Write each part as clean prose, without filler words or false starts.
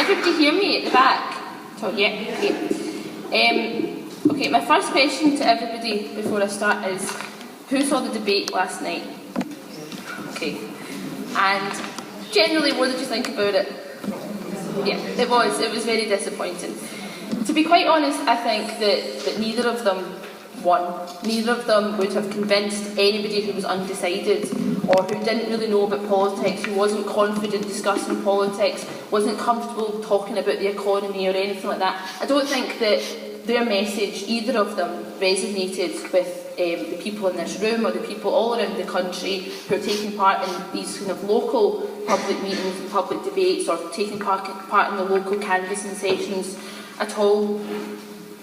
everybody hear me at the back? Oh, yeah, great. Okay, my first question to everybody before I start is, who saw the debate last night? Okay. And generally, what did you think about it? Yeah, it was very disappointing. To be quite honest, I think that neither of them won. Neither of them would have convinced anybody who was undecided or who didn't really know about politics, who wasn't confident discussing politics, wasn't comfortable talking about the economy or anything like that. I don't think that their message, either of them, resonated with the people in this room or the people all around the country who are taking part in these kind of local public meetings and public debates or taking part in the local canvassing sessions at all.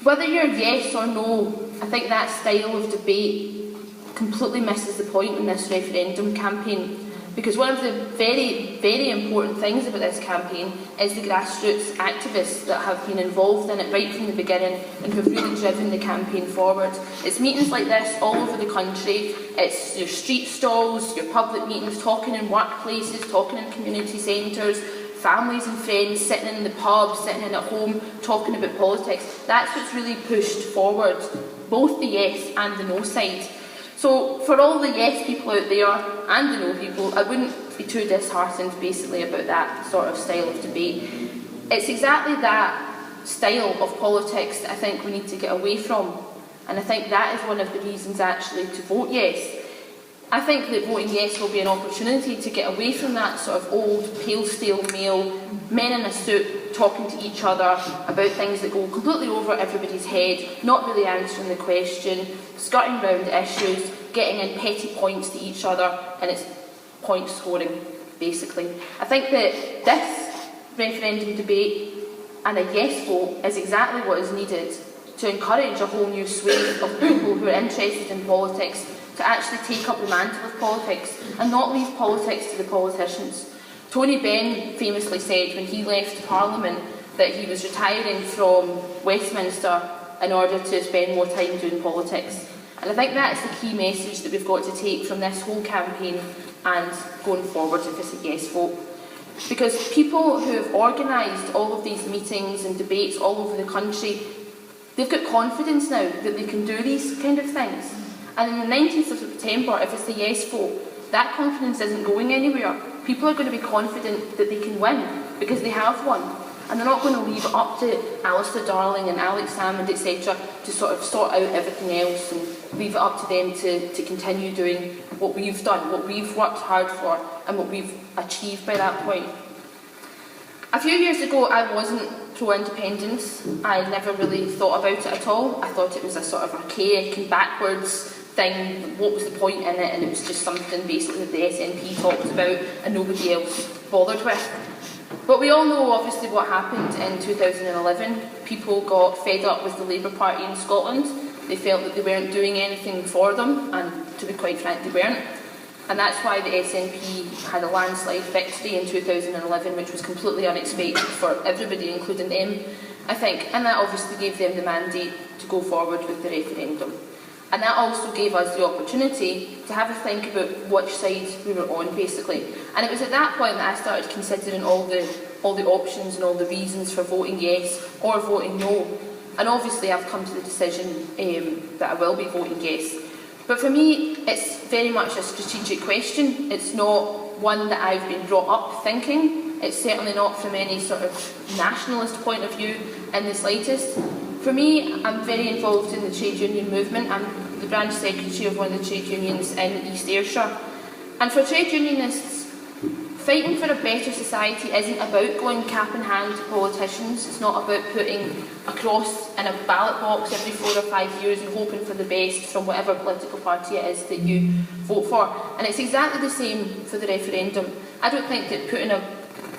Whether you're yes or no, I think that style of debate completely misses the point in this referendum campaign, because one of the very, very important things about this campaign is the grassroots activists that have been involved in it right from the beginning and who have really driven the campaign forward. It's meetings like this all over the country. It's your street stalls, your public meetings, talking in workplaces, talking in community centres, families and friends sitting in the pub, sitting in at home, talking about politics. That's what's really pushed forward both the yes and the no side. So for all the yes people out there and the no people, I wouldn't be too disheartened basically about that sort of style of debate. It's exactly that style of politics that I think we need to get away from, and I think that is one of the reasons actually to vote yes. I think that voting yes will be an opportunity to get away from that sort of old, pale, stale male, men in a suit talking to each other about things that go completely over everybody's head, not really answering the question, skirting round issues, getting in petty points to each other, and it's point scoring, basically. I think that this referendum debate and a yes vote is exactly what is needed to encourage a whole new swathe of people who are interested in politics to actually take up the mantle of politics and not leave politics to the politicians. Tony Benn famously said when he left Parliament that he was retiring from Westminster in order to spend more time doing politics. And I think that's the key message that we've got to take from this whole campaign and going forward if it's a yes vote. Because people who have organised all of these meetings and debates all over the country, they've got confidence now that they can do these kind of things. And on the 19th of September, if it's a yes vote, that confidence isn't going anywhere. People are going to be confident that they can win because they have won. And they're not going to leave it up to Alistair Darling and Alex Salmond, etc., to sort of sort out everything else and leave it up to them to continue doing what we've done, what we've worked hard for, and what we've achieved by that point. A few years ago, I wasn't pro-independence. I never really thought about it at all. I thought it was a sort of archaic and backwards thing. What was the point in it? And it was just something basically that the SNP talked about and nobody else bothered with. But we all know obviously what happened in 2011. People got fed up with the Labour Party in Scotland. They felt that they weren't doing anything for them, and to be quite frank, they weren't. And that's why the SNP had a landslide victory in 2011, which was completely unexpected for everybody, including them, I think. And that obviously gave them the mandate to go forward with the referendum. And that also gave us the opportunity to have a think about which side we were on, basically. And it was at that point that I started considering all the options and all the reasons for voting yes or voting no. And obviously I've come to the decision that I will be voting yes. But for me, it's very much a strategic question. It's not one that I've been brought up thinking. It's certainly not from any sort of nationalist point of view in the slightest. For me, I'm very involved in the trade union movement. I'm the branch secretary of one of the trade unions in East Ayrshire. And for trade unionists, fighting for a better society isn't about going cap in hand to politicians. It's not about putting a cross in a ballot box every 4 or 5 years and hoping for the best from whatever political party it is that you vote for. And it's exactly the same for the referendum. I don't think that putting a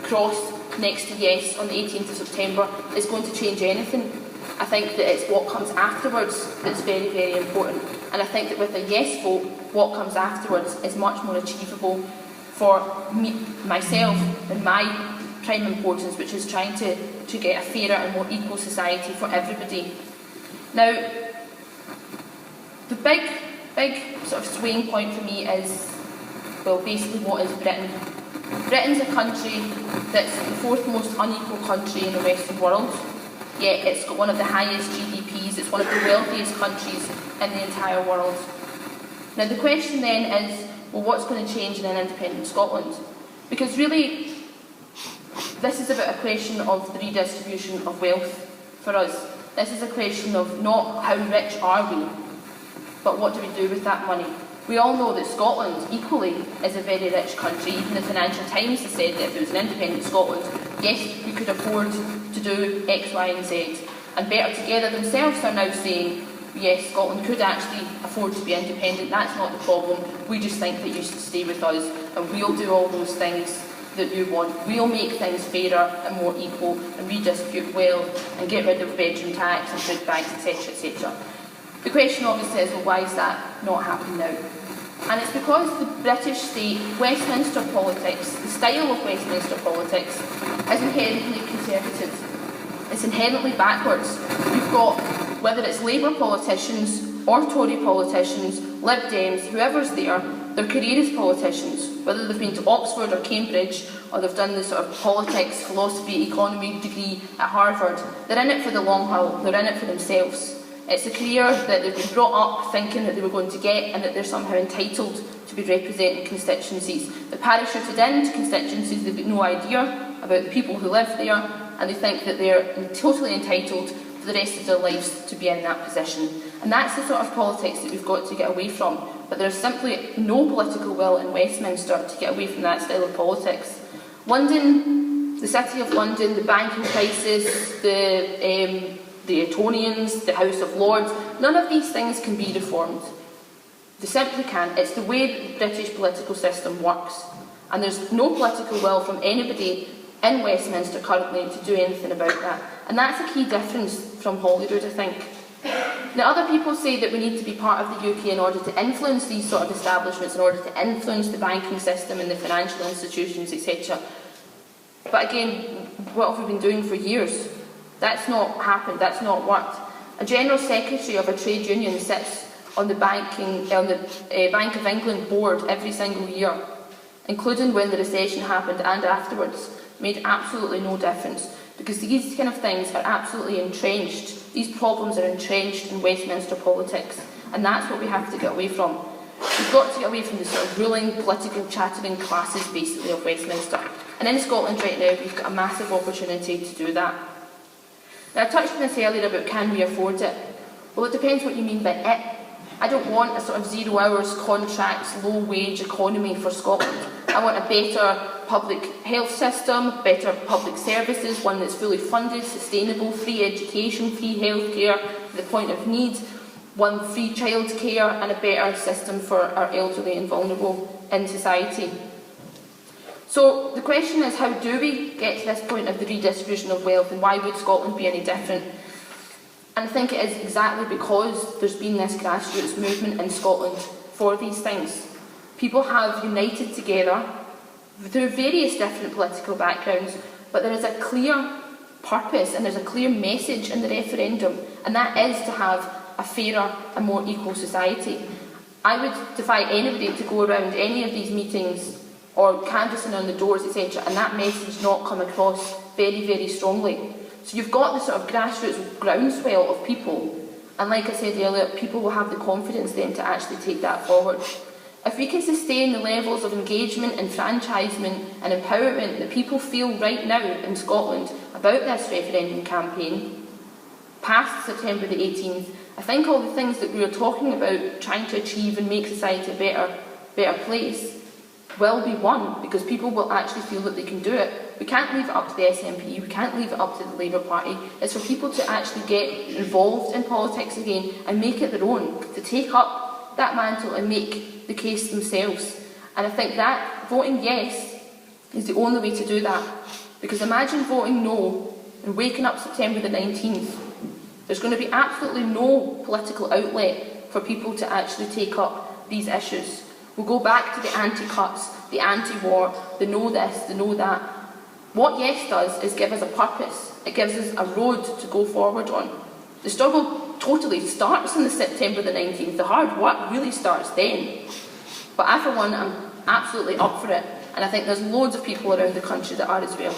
cross next to yes on the 18th of September is going to change anything. I think that it's what comes afterwards that's very, very important. And I think that with a yes vote, what comes afterwards is much more achievable for me, myself and my prime importance, which is trying to get a fairer and more equal society for everybody. Now, the big sort of swaying point for me is, well, basically what is Britain? Britain's a country that's the fourth most unequal country in the Western world, yet it's got one of the highest GDPs, it's one of the wealthiest countries in the entire world. Now the question then is, well, what's going to change in an independent Scotland? Because really, this is about a question of the redistribution of wealth for us. This is a question of not how rich are we, but what do we do with that money? We all know that Scotland, equally, is a very rich country. Even the Financial Times has said that if it was an independent Scotland, yes, we could afford to do X, Y and Z. And Better Together themselves are now saying, yes, Scotland could actually afford to be independent, that's not the problem. We just think that you should stay with us and we'll do all those things that you want. We'll make things fairer and more equal and redistribute wealth and get rid of bedroom tax and food banks, etc, etc. The question obviously is, well, why is that not happening now? And it's because the British state, Westminster politics, the style of Westminster politics, is inherently conservative. It's inherently backwards. You've got, whether it's Labour politicians or Tory politicians, Lib Dems, whoever's there, their career as politicians, whether they've been to Oxford or Cambridge, or they've done the sort of politics, philosophy, economy degree at Harvard. They're in it for the long haul, they're in it for themselves. It's a career that they've been brought up thinking that they were going to get and that they're somehow entitled to be representing constituencies. The parachuted into constituencies, they've got no idea about the people who live there, and they think that they're totally entitled for the rest of their lives to be in that position. And that's the sort of politics that we've got to get away from. But there's simply no political will in Westminster to get away from that style of politics. London, the City of London, the banking crisis, the Etonians, the House of Lords, none of these things can be reformed. They simply can't. It's the way the British political system works. And there's no political will from anybody in Westminster currently to do anything about that. And that's a key difference from Holyrood, I think. Now, other people say that we need to be part of the UK in order to influence these sort of establishments, in order to influence the banking system and the financial institutions, etc. But again, what have we been doing for years? That's not happened, that's not worked. A General Secretary of a trade union sits on the Bank of England board every single year, including when the recession happened and afterwards. Made absolutely no difference, because these kind of things are absolutely entrenched. These problems are entrenched in Westminster politics, and that's what we have to get away from. We've got to get away from the sort of ruling, political, chattering classes, basically, of Westminster. And in Scotland right now, we've got a massive opportunity to do that. Now, I touched on this earlier about can we afford it? Well, it depends what you mean by it. I don't want a sort of 0 hours contracts, low wage economy for Scotland. I want a better public health system, better public services, one that's fully funded, sustainable, free education, free healthcare to the point of need, one free childcare, and a better system for our elderly and vulnerable in society. So the question is, how do we get to this point of the redistribution of wealth, and why would Scotland be any different? And I think it is exactly because there's been this grassroots movement in Scotland for these things. People have united together through various different political backgrounds, but there is a clear purpose and there's a clear message in the referendum, and that is to have a fairer and more equal society. I would defy anybody to go around any of these meetings or canvassing on the doors, etc., and that message not come across very, very strongly. So you've got this sort of grassroots groundswell of people, and like I said earlier, people will have the confidence then to actually take that forward. If we can sustain the levels of engagement, enfranchisement and empowerment that people feel right now in Scotland about this referendum campaign, past September the 18th, I think all the things that we were talking about trying to achieve and make society a better place will be won, because people will actually feel that they can do it. We can't leave it up to the SNP, we can't leave it up to the Labour Party. It's for people to actually get involved in politics again and make it their own, to take up that mantle and make the case themselves. And I think that voting yes is the only way to do that. Because imagine voting no and waking up September the 19th. There's going to be absolutely no political outlet for people to actually take up these issues. We'll go back to the anti-cuts, the anti-war, the no this, the no that. What yes does is give us a purpose. It gives us a road to go forward on. The struggle totally starts on the September the 19th. The hard work really starts then. But I, for one, am absolutely up for it. and I think there's loads of people around the country that are as well.